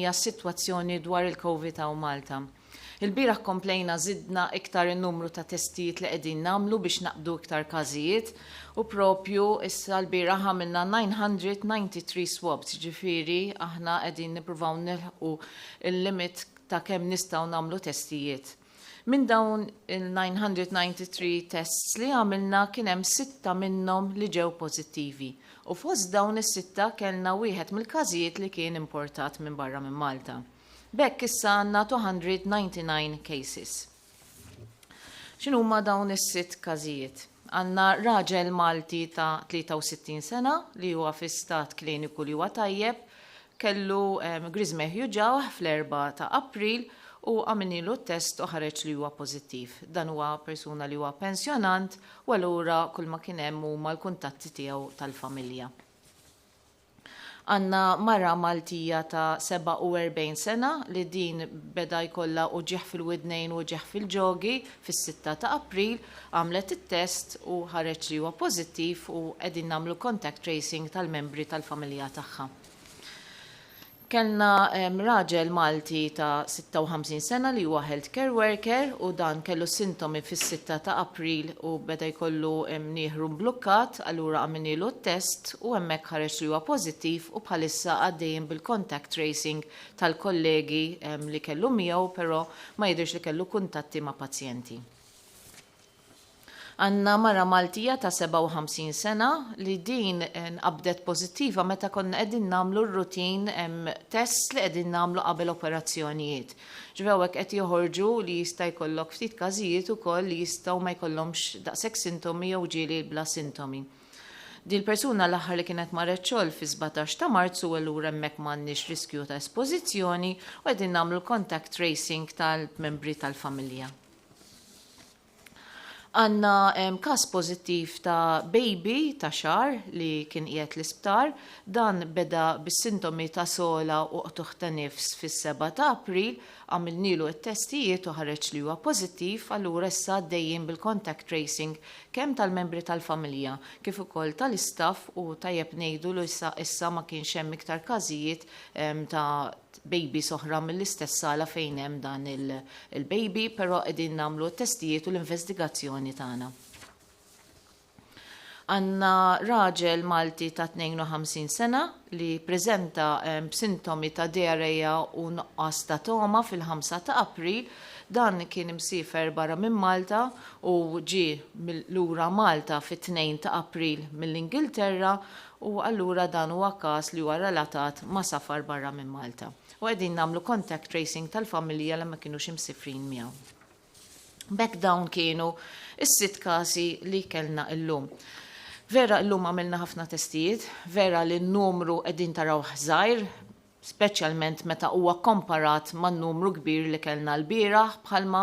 hija s-sitwazzjoni dwar il-COVID hawn Malta. Il-bieraħ komplejna żidna iktar in-numru ta' testijiet li qegħdin nagħmlu biex naqbdu iktar każijiet u propju issa l-bieraħ għamilna 993 swabs, ġifieri aħna qegħdin nippruvaw nilħqu il-limit ta' kemm nistgħu nagħmlu testijiet. Min dawn il-993 tests li għamilna kien hemm 6 minnhom li ġew pożittivi. U fost dawn is-6 kellna wieħed mill-każijiet li kien importat minn barra minn Malta. Bekk issa għandna 299 cases. X'inhuma dawn is-6 każijiet? Għandna raġel Malti ta' 63 sena li huwa fi stat kliniku li huwa tajjeb, kellu griżmeħ juġawh fl-4 ta' April u għamilnilu t-test u ħareġ li huwa pożittiv. Dan huwa persuna li huwa pensjonant u allura kull ma kien hemm huma l-kuntatti tiegħu tal-familja. Għandna mara Maltija ta' 47 sena li din beda jkollha uġieħ fil-widnejn u uġieħ fil-ġogi fis-6 ta' April, għamlet it-test u ħareġ li huwa pożittiv u qegħdin nagħmlu contact tracing tal-membri tal-familja tagħha. Kellna raġel Malti ta' 56 sena li huwa healthcare worker u dan kellu sintomi fis-6 ta' April u beda jkollu nieħru mblukkat, allura għamilnilu t-test u hemmhekk ħareġ li huwa pożittiv u bħalissa għaddejjin bil-contact tracing tal-kollegi li kellu miegħu, però ma jidhirx li kellu kuntatti ma' pazjenti. Għanna mara Maltija ta' 57 sena li din nqabdet pożittiva meta konna qegħdin nagħmlu r-rutin test li qegħdin nagħmlu qabel operazzjonijiet. Ġvewek qed joħorġu li jista' jkollok ftit każijiet ukoll li jistgħu ma jkollhomx daqshekk sintomi jew ġieli bla sintomi. Din persuna l-aħħar li kienet marret xogħol fi 17 ta' Marzu allura hemmhekk m'għandniex riskju ta' espożizzjoni u qegħdin nagħmlu contact tracing tal-membri tal-familja. Għanna każ pożittiv ta' baby ta' xar li kien qiegħed l-isptar, dan beda bis-sintomi ta' sola u qtuħ ta' nifs fis-7 ta' April, għamilnilu t-testijiet u ħareġ li huwa pożittiv, allura issa għaddejjin bil-contact tracing kemm tal-membri tal-familja kif ukoll tal-istaff u tajjeb ngħidu li issa ma kienx hemm iktar każijiet ta' baby soħra mill-istess sala fejn hemm dan il-baby, però qegħdin nagħmlu t-testijiet u l-investigazzjoni tagħna. Għandna raġel Malti ta' 52 sena li preżenta b'sintomi ta' diarreja u nuqqas ta' toma fil-5 ta' April. Dan kien imsiefer barra minn Malta u ġie lura Malta fit-2 ta' April mill-Ingilterra u allura dan huwa każ li huwa relatat ma' safar barra minn Malta. U qegħdin nagħmlu contact tracing tal-familja li ma kinux imsifrin miegħu. Bekk dawn kienu is-6 każi li kellna llum. Vera llum għamilna ħafna testijiet, vera li n-numru qegħdin taraw żgħir, speċjalment meta huwa komparat man-numru kbir li kellna l-bieraħ bħalma,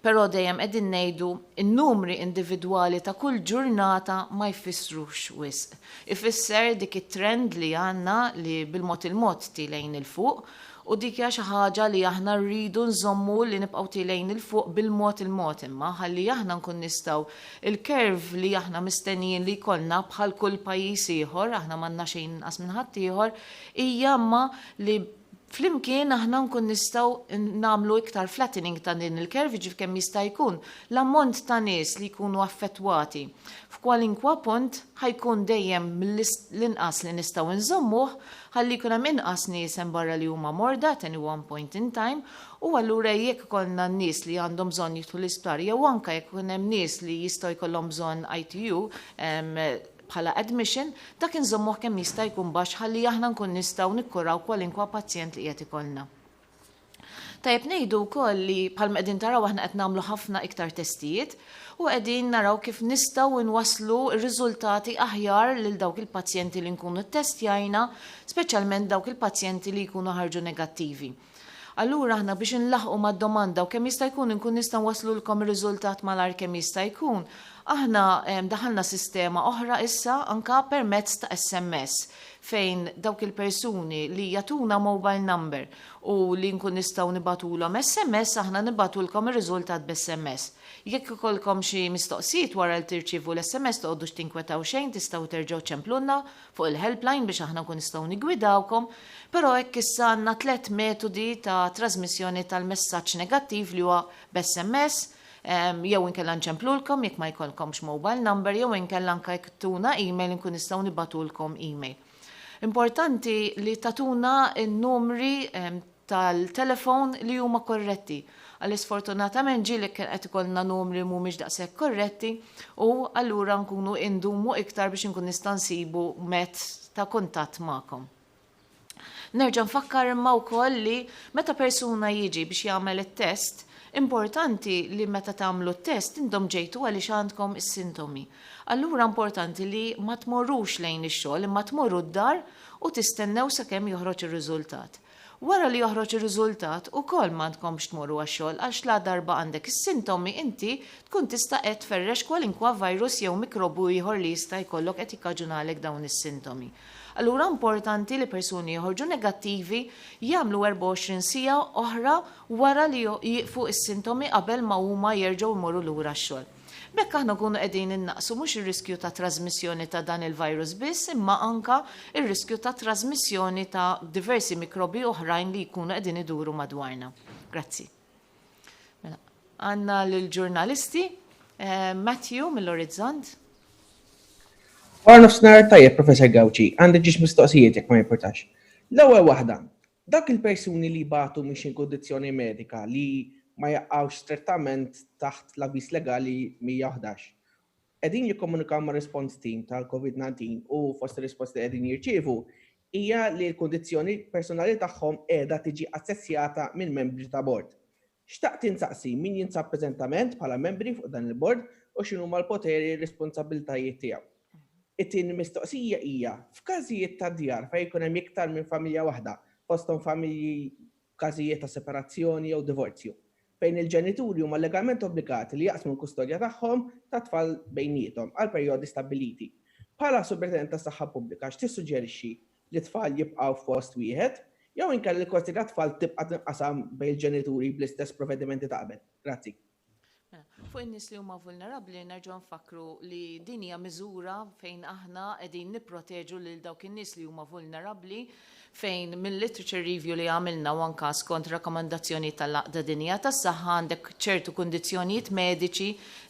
però dejjem qegħdin ngħidu n-numri individwali ta' kull ġurnata ma jfissrux wisq. Ifisser dik it-trend li għandna li bil-mod il-mod tilejn il-fuq u dik hija xi ħaġa li aħna rridu nżommu li nibqgħu tilejn il-fuq bil-mod il-mod imma ħalli aħna nkun nistgħu il-kerv li aħna mistennijin li jkollna bħal kull pajjiż ieħor, aħna m'għandna xejn inqas minn ħadd ieħor, hija imma li flimkien aħna nkun nistgħu nagħmlu iktar flattening ta' din il-kerv ġif kemm jista' jkun l-ammont ta' nies li jkunu affettwati f'kwalinkwa punt ħajkun dejjem l-inqas li nistgħu nżommuh ħalli jkun hemm inqas nies hemm barra li huma morda at any one point in time u allura jekk ikollna n-nies li għandhom bżonn jidħlu l-isptar jew anke jekk ikun hemm nies li jistgħu jkollhom bżonn ITU bħala admission, dak inżommuh kemm jista' jkun baxx ħalli aħna nkun nistgħu nikkuraw kwalinkwa pazjent li qed ikollna. Tajjeb ngħidu wkoll li bħalma qegħdin taraw aħna qed nagħmlu ħafna iktar testijiet u qegħdin naraw kif nistgħu nwasslu r-riżultati aħjar lil dawk il-pazjenti li nkunu ttestjajna, speċjalment dawk il-pazjenti li jkunu ħarġu negattivi. Allura aħna biex inlaħqu mad-domanda u kemm jista' jkun inkun nistgħu nwasslu lkom ir-riżultat malajr kemm jista' jkun, Aħna daħalna sistema oħra issa anka permezz ta' SMS fejn dawk il-persuni li jatuna mobile number u li nkun nistgħu nibatulhom SMS aħna nibatulkom ir-riżultat b'SMS. Jekk ikolkom xi mistoqsijiet wara li tirċievu l-SMS toqgħodux tinkwetaw xejn tistgħu terġgħu ċemplunna fuq il-helpline biex aħna nkun nistgħu nigwidawkom, però hekk issa għandna 3 metodi ta' trasmissjoni tal-messaġġ negattiv li huwa b'SMS, jew inkella nċemplulkom jekk ma jkollkomx mobile number jew inkella anke jekk tuna email nkun nistgħu nibatulkom email. Importanti li tatuna n-numri tal-telefon li huma korretti. Għalli sfortunatament ġili qed ikollna numri mhumiex daqshekk korretti u allura nkunu indumu iktar biex nkun nista' nsibu mezz ta' kuntatt magħkom. Nerġa' nfakkar imma wkoll li meta persuna jiġi biex jagħmel it-test, importanti li meta tagħmlu t-test intom ġejtu għaliex għandkom is-sintomi. Allura importanti li ma tmorrux lejn ix-xogħol imma tmorru d-dar u tistennew sakemm joħroġ ir-riżultat. Wara li joħroġ ir-riżultat ukoll ma tkomx tmorru għax-xogħol għax la darba għandek is-sintomi inti tkun tista' qed tferrex kwalinkwa virus jew mikrobu ieħor li jista' jkollok qed jikkaġunalek dawn is-sintomi. Allura importanti li persuni joħorġu negattivi jagħmlu 24 siegħa oħra wara li jieqfu is-sintomi qabel ma huma jerġgħu jmorru lura x-xogħol. Bekk aħna kunu qegħdin innaqsu mhux ir-riskju ta' trasmissjoni ta' dan il-virus biss, imma anka ir-riskju ta' trasmissjoni ta' diversi mikrobi oħrajn li jkunu qegħdin iduru madwarna. Grazzi. Mela, għandna lill-ġurnalisti Matthew mill-Orizzont. Nofsinhar tajjeb, Professor Għawdxin, għandi ġiex mistoqsijiet jekk ma jimpurtax. L-ewwel waħda, dak il-persuni li batu mhix in kundizzjoni medika li ma jaqgħux strettament taħt l-avviż legali 111. Qegħdin jikkomunikaw ma' response team tal-COVID-19 u fost ir-risposti li qegħdin jirċievu hija li l-kundizzjoni personali tagħhom qiegħda tiġi assessjata minn membri ta' bord. Xtaqt insaqsi min jinsab preżentament bħala membri fuq dan il-bord u x'inhuma l-poteri u responsabbiltajiet tiegħu. It-tieni mistoqsija hija f'każijiet ta' djar fejn jkun hemm iktar minn familja waħda, fosthom familji każijiet ta' separazzjoni jew divorzju, fejn il-ġenituri huma legalment obbligati li jaqsmu l-kustodja tagħhom ta' tfal bejniethom għal perjodi stabbiliti. Bħala Supretendent tas-Saħħa Pubblika x'tissuġġerixxi li tfal jibqgħu f'post wieħed jew inkella l-kustodja tat-tfal tibqa' tinqasam bejn il-ġenituri bl-istess provvedimenti ta' qabel. Grazzi. Fuq in-nies li huma vulnerabbli nerġgħu nfakru li din hija miżura fejn aħna qegħdin nipproteġu lil dawk in-nies li huma vulnerabbli fejn mill-literature review li għamilna u anke skont rakkomandazzjoni tal-Għaqda Dinjija tas-Saħħa għandek ċertu kundizzjonijiet mediċi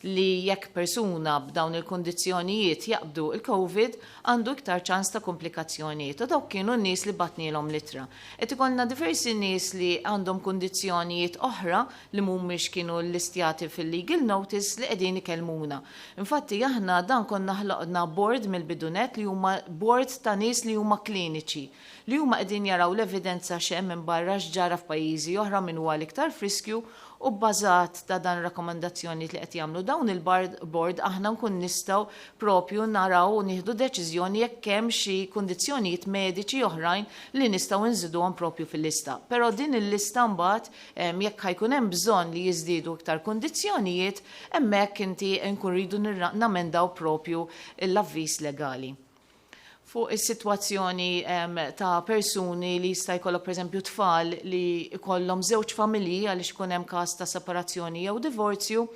li jekk persuna b'dawn il-kundizzjonijiet jaqbdu il-COVID għandu iktar ċans ta' komplikazzjonijiet u dawk kienu n-nies li batnielhom litra. Qed ikollna diversi nies li għandhom kundizzjonijiet oħra li mhumiex kienu listjati fil-legal notice li qegħdin ikellmuna. Infatti aħna dan konna ħloqna board mill-bidunet li huma board ta' nies li huma kliniċi li huma qegħdin jaraw l-evidenza x'hemm minn barra x'ġara f'pajjiżi oħra min huwa l-iktar friskju u bbażat ta' dan rakkomandazzjoni li qed jagħmlu dawn il-board aħna nkun nistgħu propju naraw u nieħdu deċiżjoni jekk hemm xi kundizzjonijiet mediċi oħrajn li nistgħu nżiduhom propju fil-lista. Però din il-lista mbagħad jekk ħajkun hemm bżonn li jiżdiedu iktar kundizzjonijiet hemmhekk inti nkun rridu namendaw propju l-avviż legali. Fuq is-sitwazzjoni ta' persuni li jista' jkollok pereżempju tfal li jkollhom żewġ familji għaliex ikun hemm każ ta' separazzjoni jew divorzju,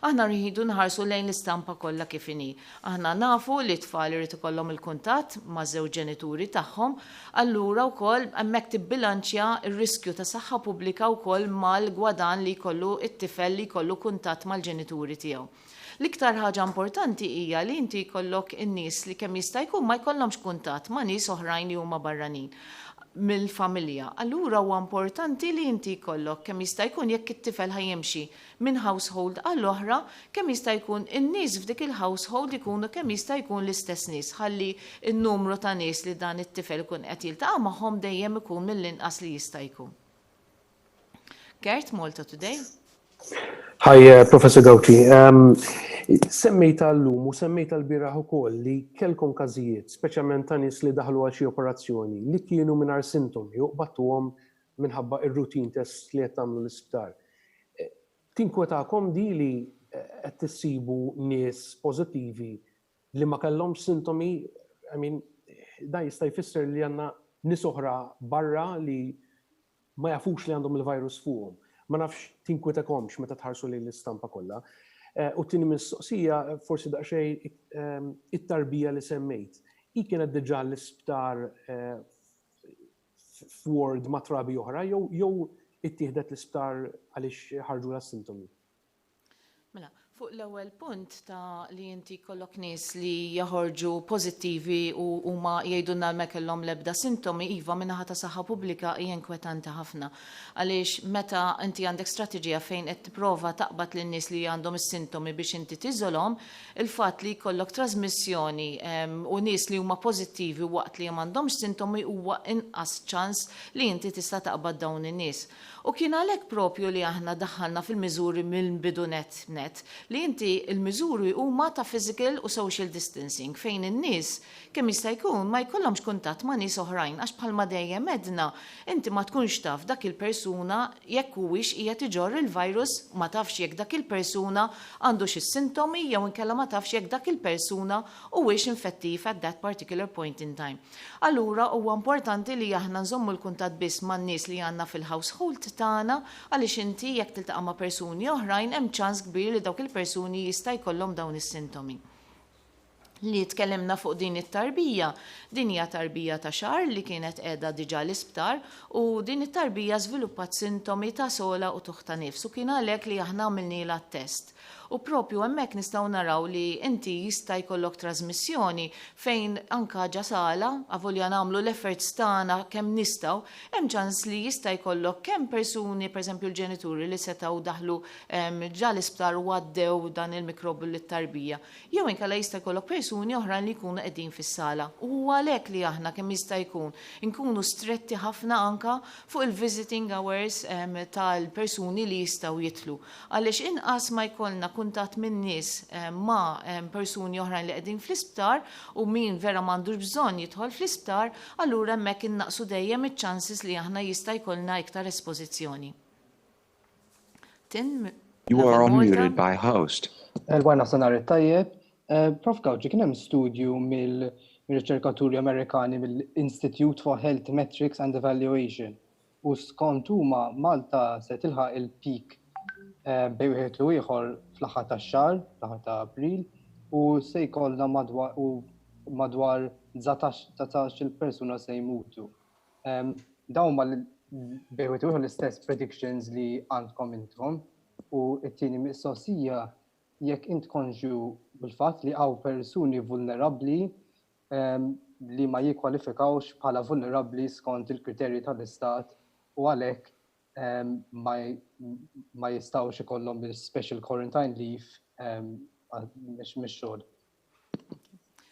aħna rridu nħarsu lejn l-istampa kollha kif inhi. Aħna nafu li tfal irid ikollhom il-kuntatt ma' żewġ ġenituri tagħhom, allura wkoll hemmhekk tibbilanċja r-riskju ta' saħħa pubblika wkoll mal-gwadan li jkollu t-tifel li jkollu kuntatt mal-ġenituri tiegħu. L-iktar ħaġa importanti hija li inti jkollok in-nies li kemm jista' jkun ma jkollhomx kuntatt ma' nies oħrajn li huma barranin mill-familja. Allura huwa importanti li inti jkollok kemm jista' jkun jekk it-tifel ħajjimxi minn household għall-oħra kemm jista' jkun in-nies f'dik il-household ikunu kemm jista' jkun l-istess nies ħalli n-numru ta' nies li dan it-tifel ikun qed jiltaqa' magħhom dejjem ikun mill-inqas li jista' jkun. Gert, Malta Today. Hi, Professor Għawdxin. Semmejta l-lum u semmejta l-biraħ ukoll li kellkom każijiet, speċjalment ta' nies li daħlu għal xi operazzjoni li kienu mingħajr sintomi u qbattuhom minħabba ir-routine test li qed tagħmlu l-isptar. Tinkwetakom di li qed tissibu nies pożittivi li ma kellhomx sintomi, da jista' jfisser li għandna nies oħra barra li ma jafux li għandhom il-virus fuqhom. Ma nafx tinkwetekomx meta tħarsu lejn l-istampa kollha. U t-tieni mistoqsija forsi daqsxejn it-tarbija li semmejt. I kienet diġà l-isptar f'ward ma' trabi oħra jew ittieħdet l-isptar għaliex ħarġu l-sintomi? Mela, fuq l-ewwel punt ta' li inti kollok nies li jaħorġu pożittivi u huma jgħidulna ma kellhom l-ebda sintomi, iva minnaħa ta' saħħa pubblika hija inkwetanti ħafna. Għaliex meta inti għandek strateġija fejn qed tipprova taqbad lin-nies li għandhom is-sintomi biex inti tiżolhom, il-fatt li jkollok trasmissjoni u nies li huma pożittivi waqt li m'għandhomx sintomi huwa inqas ċans li inti tista' taqbad dawn in-nies. U kien għalhekk propju li aħna daħħalna fil-miżuri mill-bidu net li inti il-miżuri huma ta' physical u social distancing fejn in-nies kemm jista' jkun ma jkollhomx kuntatt ma' nies oħrajn għax bħalma dejjem edna inti ma tkunx taf dak il-persuna jekk huwiex qiegħed iġorr il-virus, ma tafx jekk dak il-persuna għandux is-sintomi jew inkella ma tafx jekk dak il-persuna huwiex infettiv at that particular point in time. Allura huwa importanti li aħna nżommu l-kuntatt biss man-nies li għandna fil-household tagħna għaliex inti jekk tiltaqa' ma' persuni oħrajn hemm ċans kbir li dawk il-persuni jista' jkollhom dawn is-sintomi. Li tkellimna fuq din it-tarbija, din hija tarbija ta' xahar li kienet qiegħda diġà l-isptar u din it-tarbija żviluppat sintomi ta' sola u tuħ ta' nifs u kien għalhekk li aħna għamilnielha t-test. U propju hemmhekk nistgħu naraw li inti jista' jkollok trasmissjoni fejn anka ġa sala, avolja nagħmlu l-efforts tagħna kemm nistgħu, hemm ċans li jista' jkollok kemm persuni, pereżempju l-ġenituri li setgħu daħlu ġa l-isptar u għaddew dan il-mikrobu lit-tarbija. Jew inkella jista' jkollok persuni oħrajn li jkunu qegħdin fis-sala. U għalhekk li aħna kemm jista' jkun inkunu stretti ħafna anka fuq il-visiting hours tal-persuni li jistgħu jitlu. Għaliex inqas ma jkollna kuntatt minn nies ma' persuni oħrajn li qegħdin fl-isptar u min vera m'għandux bżonn jidħol fl-isptar, allura hemmhekk innaqsu dejjem iċ-chances li aħna jista' jkollna iktar espożizzjoni. You are unmuted by host. Elwana sanar tajjeb. Prof Għawdxin, kien hemm studju mill-riċerkaturi Amerikani mill-Institute for Health Metrics and Evaluation u skont huma Malta se tilħaq il-peak bejn wieħed u ieħor fl-aħħar tax-xahar, fl-aħħar ta' April, u se jkollna madwar 19 persuna se jmutu. Dawn ma bejn wieħed u ieħor l-istess predictions li għandkom intom u t-tieni mistoqsija jekk int konġu bil-fatt li hawn persuni vulnerabbli li ma jikkwalifikawx bħala vulnerabbli skont il-kriterji tal-istat u għalhekk ma jistgħux ikollhom special quarantine leave mix-xogħol.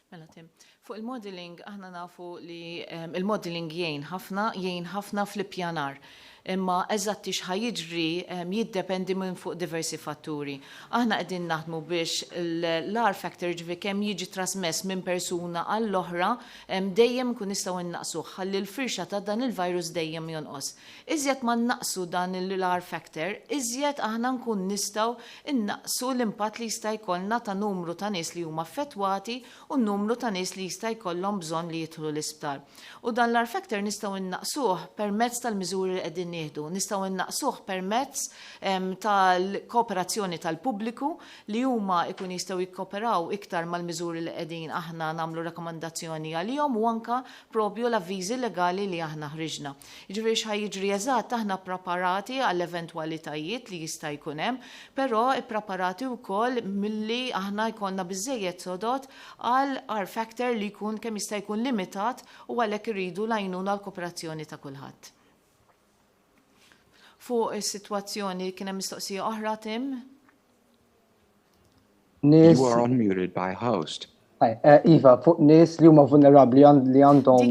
Mela Tim, fuq il-modeling aħna nafu li il-modeling jgħin ħafna fl-ippjanar. Imma eżatti x'ħajiġri jiddependi minn fuq diversi fatturi. Aħna qegħdin naħdmu biex l-R factor ġifi kemm jiġi trasmess minn persuna għall-oħra dejjem kun nistgħu innaqsuh ħalli l-firxa ta' dan il-virus dejjem jonqos. Iżjed ma naqsu dan l-R factor, iżjed aħna nkun nistgħu innaqsu l-impatt li jista' jkollna ta' numru ta' nies li huma affettwati u n-numru ta' nies li jista' jkollhom bżonn li jidħlu l-isptar. U dan l-R factor nistgħu innaqsuh permezz tal-miżuri li qegħdin nieħdu. Nistgħu innaqsuh permezz tal-kooperazzjoni tal-pubbliku li huma jkun jistgħu jikkoperaw iktar mal-miżuri li qegħdin aħna nagħmlu rakkomandazzjoni għalihom u anke propju l-avviżi legali li aħna ħriġna. Jiġifieri x'ħajiġri eżatt aħna ppreparati għall-eventwalitajiet li jista' jkun hemm, però ippreparati wkoll milli aħna jkollna biżżejjed sodod għal R factor li jkun kemm jista' jkun limitat u għalhekk irridu l-għajnuna l-kooperazzjoni ta' kulħadd. Fuq is-sitwazzjoni kien hemm mistoqsija oħra Tim? You are unmuted by host. Iva, fuq nies li huma vulnerabbli li għandhom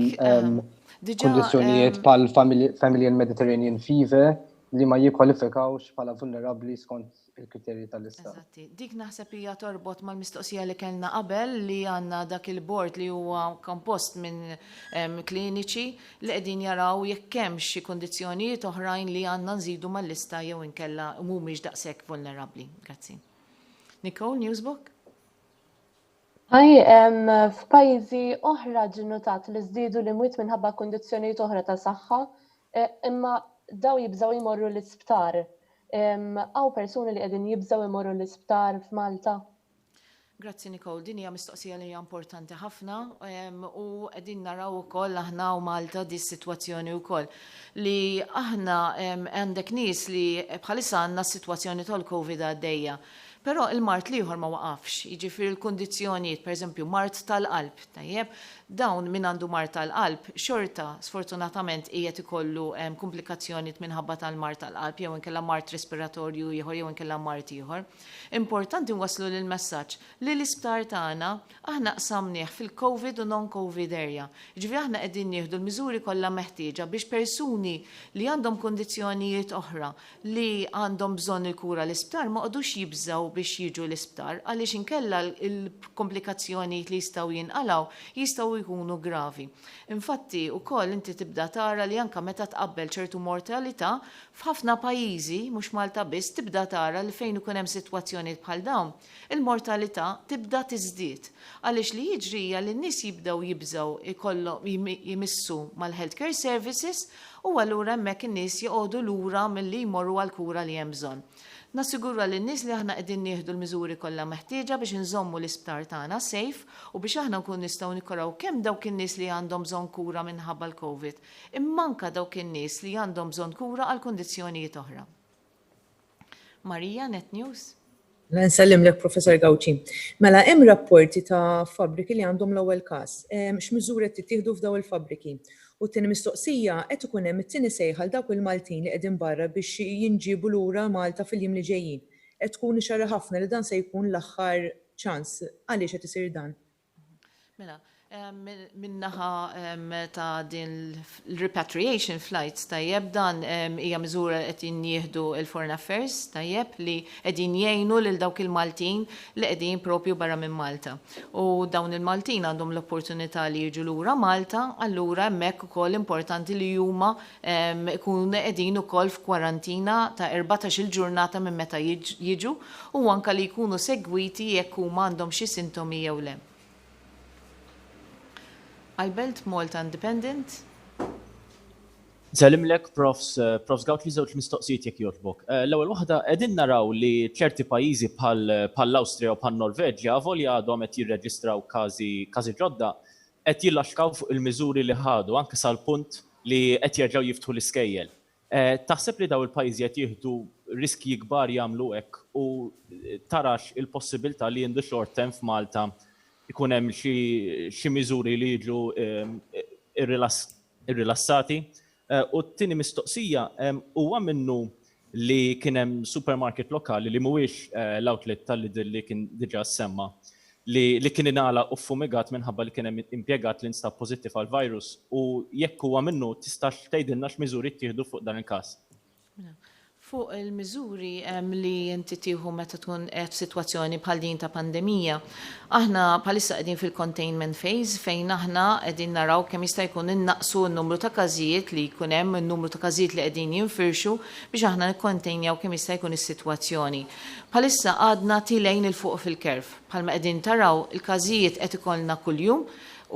kundizzjonijiet bħal Family and Mediterranean Fever li ma jikkwalifikawx bħala vulnerabbli skont il-kriterji tal-istat. Eżatti. Dik naħseb hija torbot mal-mistoqsija li kellna qabel li għandna dak il-bord li huwa kompost minn kliniċi li qegħdin jaraw jekk hemm xi kundizzjonijiet oħrajn li għandna nżidu mal-lista jew inkella mhumiex daqshekk vulnerabbli. Grazzi. Nicole, Newsbook? F'pajjiżi oħra ġinnotat li żdiedu l-imwiet minħabba kundizzjonijiet oħra ta' saħħa, imma daw jibżgħu jmorru l-isptar. Hawn persuni li qegħdin jibżgħu jmorru l-isptar f'Malta? Grazzi Nicole, din hija mistoqsija li hija importanti ħafna u qegħdin naraw ukoll aħna u Malta di sitwazzjoni wkoll li aħna għandek nies li bħalissa għandna s-sitwazzjoni tal-Covid għaddejja. Però il-mart liħor ma waqafx, jiġifieri l-kundizzjonijiet, pereżempju mart tal-qalb, tajjeb, dawn min għandu mart tal-qalb, xorta sfortunatament qiegħed ikollu komplikazzjonijiet minħabba tal-mart tal-qalb, jew inkella mart respiratorju ieħor jew inkella mart ieħor. Importanti nwasslu lil messaġġ li l-isptar tagħna aħna qsamnieh fil-COVID u non-COVID area. Ġifieri aħna qegħdin nieħdu l-miżuri kollha meħtieġa biex persuni li għandhom kundizzjonijiet oħra li għandhom bżonn il-kura l-isptar ma qogħdux jibżgħu biex jiġu l-isptar għaliex inkella il-komplikazzjonijiet li jistgħu jinqalgħu jistgħu jkunu gravi. Infatti wkoll inti tibda tara li anke meta tqabbel ċertu mortalità f'ħafna pajjiżi mhux Malta biss tibda tara li fejn ikun hemm sitwazzjonijiet bħal dawn, il-mortalità tibda tiżdied. Għaliex li jiġri hija li n-nies jibdew jibżgħu ikollhom jimissu mal-healthcare services u allura hemmhekk in-nies joqogħdu lura milli jmorru għall-kura li hemm bżonn. Nassigura li n-nies li aħna qegħdin nieħdu l-miżuri kollha meħtieġa biex inżommu l-isptar tagħna safe u biex aħna nkun nistgħu nikkuraw kemm dawk in-nies li għandhom bżonn kura minħabba l-COVID, imma anke dawk in-nies li għandhom bżonn kura għal kundizzjonijiet oħra. Marija, Net News. Nsellimlek Professor Għawdxin. Mela hemm rapporti ta' fabbriki li għandhom l-ewwel każ. X'miżuri qed tittieħdu f'daw il-fabbriki? U t-tieni mistoqsija qed ikun hemm it-tieni sejħa l dawk il-Maltin li qegħdin barra biex jinġibu lura Malta fil-jiem li ġejjin. Qed tkun ixara ħafna li dan se jkun l-aħħar ċans. Għaliex qed isir dan? Mela, minnaħa ta' din l-repatriation flights tajjeb dan hija miżura qed jieħdu il-Foreign Affairs tajjeb li qegħdin jgħinu lil dawk il-Maltin li qegħdin propju barra minn Malta. U dawn il-Maltin għandhom l-opportunità li jiġu lura Malta, allura hemmhekk ukoll importanti li huma jkunu qegħdin ukoll f'kwarantina ta' 14-il ġurnata minn meta jiġu u anke li jkunu segwiti jekk huma għandhom xi sintomi jew le. Albert, Malta Independent. Salimlek, Profs Għawdxin żewġ mistoqsijiet jekk jogħġbok. L-ewwel waħda qegħdin naraw li ċerti pajjiżi bħall-Awstrija u bħan-Norveġja avolja għadhom qed jirreġistraw każi ġodda qed jillaxkaw fuq il-miżuri li ħadu anke sal-punt li qed jerġgħu jiftħu l-iskejjel. Taħseb li daw il-pajjiżi qed jieħdu riski kbar jagħmlu hekk u tarax il-possibilità li in the short term f'Malta ikun hemm xi miżuri li jiġu irrilassati. U t-tieni mistoqsija huwa minnu li kien hemm supermarket lokali li mhuwiex l-outlet tal-Lidl li kien diġà semma li kien ingħalaq u ffumigat minħabba li kien hemm impjegat li nstab pożittiv għall-virus u jekk huwa minnu tistax tgħidilna x'miżuri ttieħdu fuq dan il-każ. Fuq il-miżuri li inti tieħu meta tkun qed f'sitwazzjoni bħal din ta' pandemija, aħna bħalissa qegħdin fil-containment phase fejn aħna qegħdin naraw kemm jista' jkun innaqsu n-numru ta' każijiet li jkun hemm in-numru ta' każijiet li qegħdin jinfirxu biex aħna nikkontenjaw kemm jista' jkun is-sitwazzjoni. Bħalissa għadna tilejn il fuq fil-kerf. Bħalma qegħdin taraw il-każijiet qed ikollna kuljum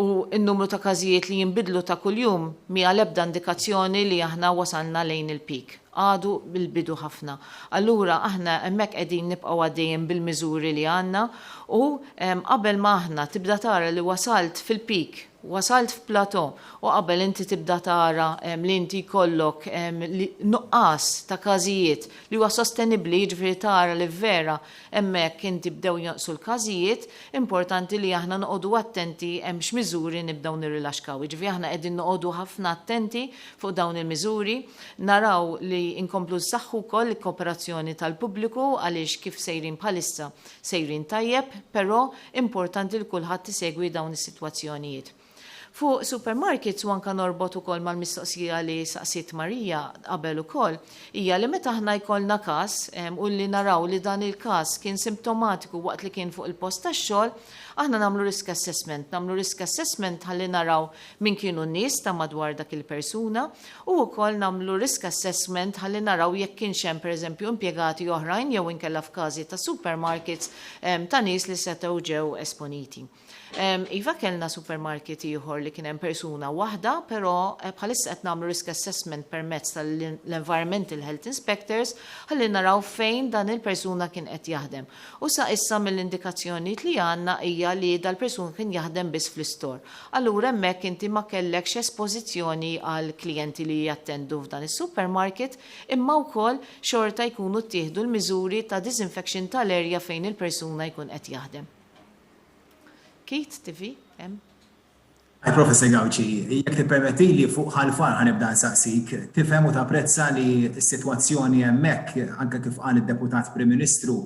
u n-numru ta' każijiet li jinbidlu ta' kuljum mija l-ebda indikazzjoni li aħna wasalna lejn il-pik. Għadu bil-bidu ħafna. Allura aħna hemmhekk qegħdin nibqgħu għaddejjin bil-miżuri li għandna u qabel ma aħna tibda tara li wasalt fil-pik, wasalt f'plateau u qabel inti tibda tara li inti jkollok nuqqas ta' każijiet li huwa sostenibbli, jiġifieri tara li vera hemmhekk inti bdew jonqsu l-każijiet, importanti li aħna noqogħdu attenti hemm x'miżuri nibdew nirrilaxkaw. Jiġifieri aħna qegħdin noqogħdu ħafna attenti fuq dawn il-miżuri, naraw li inkomplu saħħu wkoll il-kooperazzjoni tal-pubbliku għaliex kif sejrin bħalissa sejrin tajjeb, però importanti li kulħadd isegwi dawn is-sitwazzjonijiet. Fuq supermarkets u anka norbot ukoll mal-mistoqsija li saqsiet Marija qabel ukoll hija li meta aħna jkollna każ u li naraw li dan il-każ kien simptomatiku waqt li kien fuq il-post tax-xogħol, aħna nagħmlu risk assessment. Nagħmlu risk assessment ħalli naraw min kienu n-nies ta' madwar dak il-persuna u wkoll nagħmlu risk assessment ħalli naraw jekk kienx hemm pereżempju impjegati oħrajn jew inkella f'każi ta' supermarkets ta' nies li setgħu ġew esponiti. Iva kellna supermarket ieħor li kien hemm persuna waħda, però bħalissa qed nagħmlu risk assessment permezz tal-Environmental Health Inspectors ħalli naraw fejn dan il-persuna kien qed jaħdem. U sa issa mill-indikazzjonijiet li għandna hija li dal-persuna kien jaħdem biss fl-istor. Allura hemmhekk inti ma kellekx espożizzjoni għal klijenti li jattendu f'dan is-supermarket, imma wkoll xorta jkunu ttieħdu l-miżuri ta' disinfection tal-erja fejn il-persuna jkun qed jaħdem. Kit, TV, Professor Għawdxin, jekk tippermetti li fuq ħalfar ħanibda nsaqsik, tifhem u tapprezza li s-sitwazzjoni hemmhekk anke kif qal id-Deputat Prim Ministru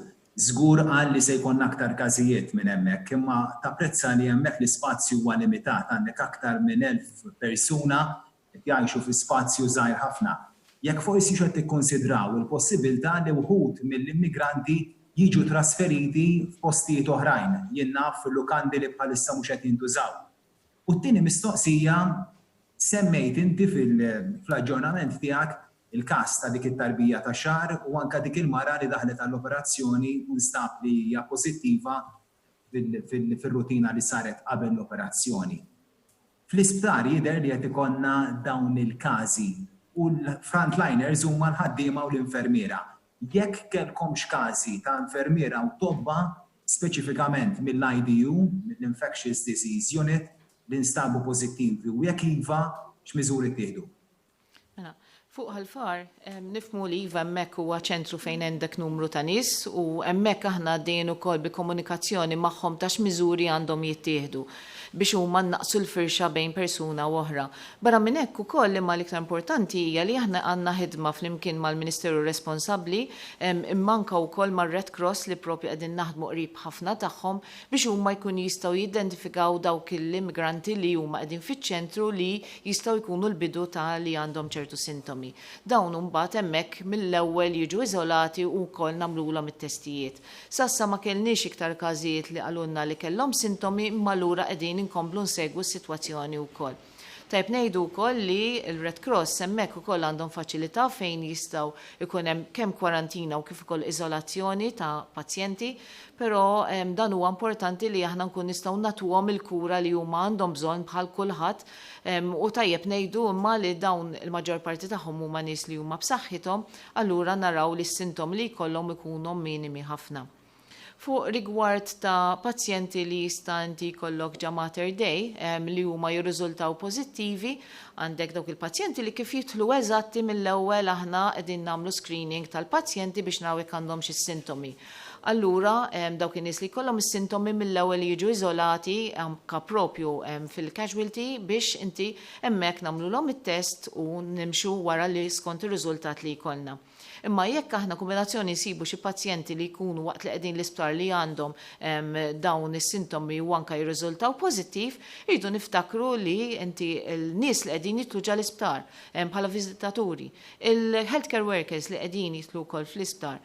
żgur qal li se jkun aktar każijiet minn hemmhekk, imma tapprezza li hemmhekk l-ispazju huwa limitat, għandek aktar minn 1000 persuna qed jgħixu fi spazju żgħir ħafna. Jekk forsi x'qed tikkonsidraw il-possibilità li wħud mill-immigranti jiġu trasferiti f'postijiet oħrajn, jien naf fil-lukandi li bħalissa mhux qed jintużaw. U t-tieni mistoqsija semmejt inti fl-aġġornament tiegħek il-każ ta' dik it-tarbija ta' xahar u anke dik il-mara li daħlet għall-operazzjoni u nstab li hija pożittiva fir-rutina li saret qabel l-operazzjoni. Fl-isptar jidher li qed ikollna dawn il-każi u l-frontliners huma l-ħaddiema u l-infermiera. Jekk kellkomx każi ta' infermiera u tobba speċifikament mill-IDU, mill-Infectious Disease Unit, li nstabu pożittivi u jekk iva x'miżuri tieħdu? Fuq ħalfar, nifmu li iva hemmhekk huwa ċentru fejn għandek numru ta' nies u hemmhekk aħna għaddejjin ukoll bi-komunikazzjoni magħhom ta' x'miżuri għandhom jittieħdu biex huma naqsu l-firxa bejn persuna u oħra. Barra minn hekk ukoll imma l-iktar importanti hija li aħna għandna ħidma flimkien mal-Ministeru responsabbli imma anke wkoll mar-Red Cross li proprju qegħdin naħdmu qrib ħafna tagħhom biex huma jkun jistgħu jidentifikaw dawk l-immigranti li huma qegħdin fiċ-ċentru li jistgħu jkunu l-bidu ta' li għandhom ċertu sintomi. Dawn mbagħad hemmhekk mill-ewwel jiġu iżolati u wkoll nagħmluhom it-testijiet. Sassa ma kellniex iktar każijiet li qalulna li kellhom sintomi imma lura qegħdin inkomplu nsegwu s-sitwazzjoni wkoll. Tajb ngħidu wkoll li l-Red Cross hemmhekk ukoll għandhom faċilità fejn jistgħu ikun hemm kemm kwarantina u kif ukoll iżolazzjoni ta' pazjenti, però dan huwa importanti li aħna nkun nistgħu nagħtuhom il-kura li huma għandhom bżonn bħal kulħadd u tajjeb ngħidu imma li dawn il-maġġor parti tagħhom huma nies li huma b'saħħithom, allura naraw li s-sintom li jkollhom ikunu minimi ħafna. Fuq rigward ta' pazjenti li jista' inti jkollok ġa Mater Dei li huma jirriżultaw pożittivi, għandek dawk il-pazjenti li kif jidħlu eżatti mill-ewwel aħna qegħdin nagħmlu screening tal-pazjenti biex naraw jekk għandhom xi sintomi. Allura dawk in-nies li jkollhom is-sintomi mill-ewwel jiġu iżolati anke propju fil-casualty biex inti hemmhekk nagħmluhom it-test u nimxu wara li skont ir-riżultat li jkollna. Imma jekk aħna kombinazzjoni nsibu xi pazjenti li jkunu waqt li qegħdin l-isptar li għandhom dawn is-sintomi u anke jirriżultaw pożittiv, irridu niftakru li inti l-nies li qegħdin jitlu ġa l-isptar bħala viżitaturi, il-healthcare workers li qegħdin jitlu wkoll fl-isptar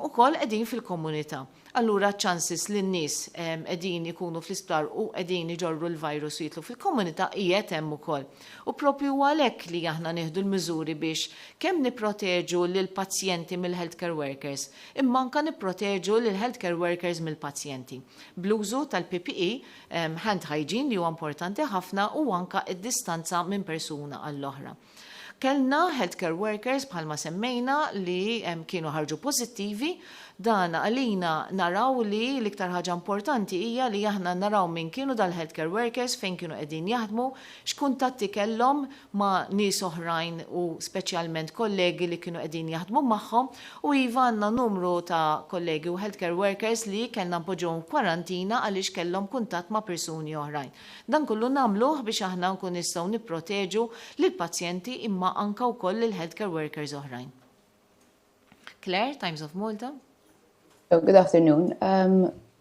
ukoll qegħdin fil-komunità. Allura ċansis li n-nies qegħdin ikunu fl-isptar u qegħdin iġorru l-virus u jitlu fil-komunità qiegħed hemm ukoll. U proprju għalhekk li aħna nieħdu l-miżuri biex kemm nipproteġu lil pazjenti mill-healthcare workers, imma anke nipproteġu lil healthcare workers mill-pazjenti. Bl-użu tal-PPE, hand hygiene li huwa importanti ħafna u anke id-distanza minn persuna għall-oħra. Kellna healthcare workers bħalma semmejna li kienu ħarġu pożittivi, dan għalina naraw li l-iktar ħaġa importanti hija li aħna naraw min kienu dal-healthcare workers fejn kienu qegħdin jaħdmu, x'kuntatti kellhom ma' nies oħrajn u speċjalment kollegi li kienu qegħdin jaħdmu magħhom u iva għandna numru ta' kollegi u healthcare workers li kellna npoġġuhom kwarantina għaliex kellhom kuntatt ma' persuni oħrajn. Dan kollu nagħmluh biex aħna nkun nistgħu nipproteġu lill-pazjenti imma anke wkoll lill-healthcare workers oħrajn. Claire, Times of Malta. Good afternoon.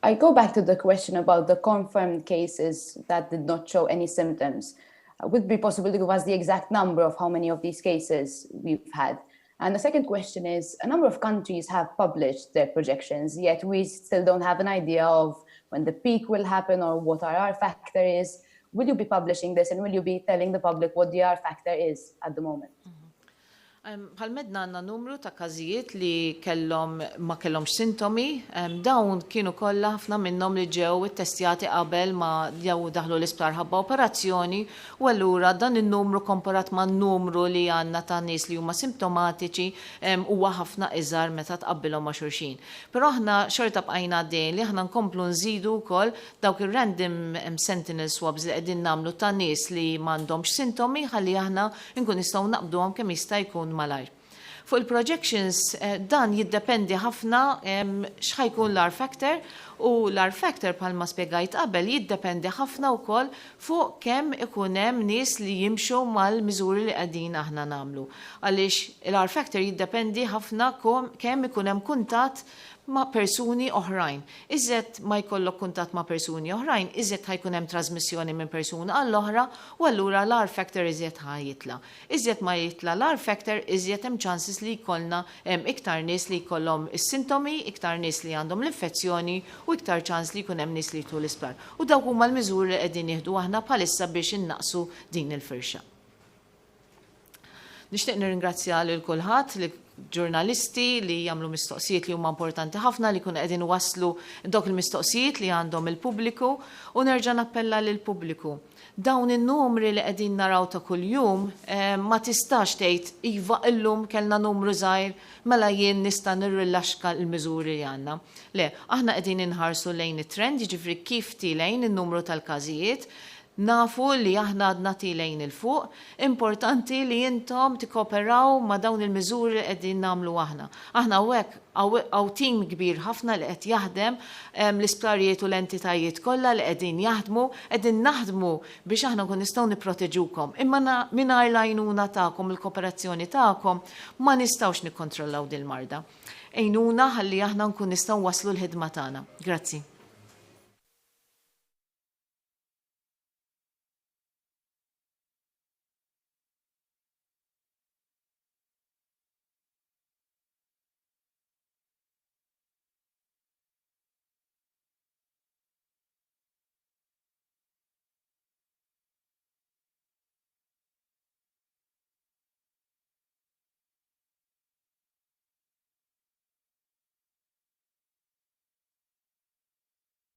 I go back to the question about the confirmed cases that did not show any symptoms. Would it be possible to give us the exact number of how many of these cases we've had? And the second question is, a number of countries have published their projections, yet we still don't have an idea of when the peak will happen or what our R factor is. Will you be publishing this and will you be telling the public what the R factor is at the moment? Bħal-medna għanna numru ta' każijiet li ma kellhomx sintomi, dawn kienu kollha ħafna minnhom li ġew ittestjati qabel ma jew daħlu l-isptar ħabba operazzjoni u allura dan in-numru komparat ma' numru li għandna ta' nies li huma simptomatiċi huwa ħafna iżgħar meta tqabbilhom ma' xulxin. Però aħna xorta bqajna għaddejn li aħna nkomplu nżidu wkoll dawk ir-random sentinel swabs li qegħdin nagħmlu ta' nies li m'għandhomx sintomi ħalli aħna nkun nistgħu naqbduhom kemm jista' jkun malajr. Fuq il-projections dan jiddependi ħafna x'ħajkun l-R factor u l-R factor bħalma spjegajt qabel jiddependi ħafna wkoll fuq kemm ikun hemm nies li jimxu mal-miżuri li qegħdin aħna nagħmlu. Għaliex l-R factor jiddependi ħafna kemm ikun hemm kuntatt ma' persuni oħrajn. Iżjed ma jkollok kuntatt ma' persuni oħrajn, iżjed ħajkun hemm trasmissjoni minn persuna għall-oħra u allura l-R factor iżjed ħajitla. Iżjed ma jitla l-R factor iżjed hemm chances li jkollna iktar nies li jkollhom is-sintomi, iktar nies li għandhom l-infezzjoni u iktar ċans li jkun hemm nies li jtu l-isptar. U dawk huma l-miżuri li qegħdin nieħdu aħna bħalissa biex innaqsu din il-firxa. Nixtieq nirringrazzja lil kulħadd li ġurnalisti li jagħmlu mistoqsijiet li huma importanti ħafna li jkunu qegħdin waslu dawk il-mistoqsijiet li għandhom il-pubbliku u nerġa' nappella lil pubbliku. Dawn in-numri li qegħdin naraw ta' kuljum ma tistax tgħid iva illum kellna numru żgħir mela jien nista' nirrilaxka l-miżuri li għandna. Le, aħna qegħdin inħarsu lejn it-trend, jiġifieri kif tilejn in-numru tal-każijiet. Nafu li aħna għadna tilejn il-fuq, importanti li jintom tikkooperaw ma dawn il-miżuri li qegħdin nagħmlu aħna. Aħna għaw tim kbir ħafna li qed jaħdem l-isptarijiet u l-entitajiet kollha li qegħdin naħdmu biex aħna nkun nistgħu nipproteġukom. Imma mingħajr l-għajnuna tagħkom, il-kooperazzjoni tagħkom ma nistgħux nikkontrollaw dil-marda. Għajnuna ħalli aħna nkun nistgħu waslu l-ħidma tagħna. Grazzi.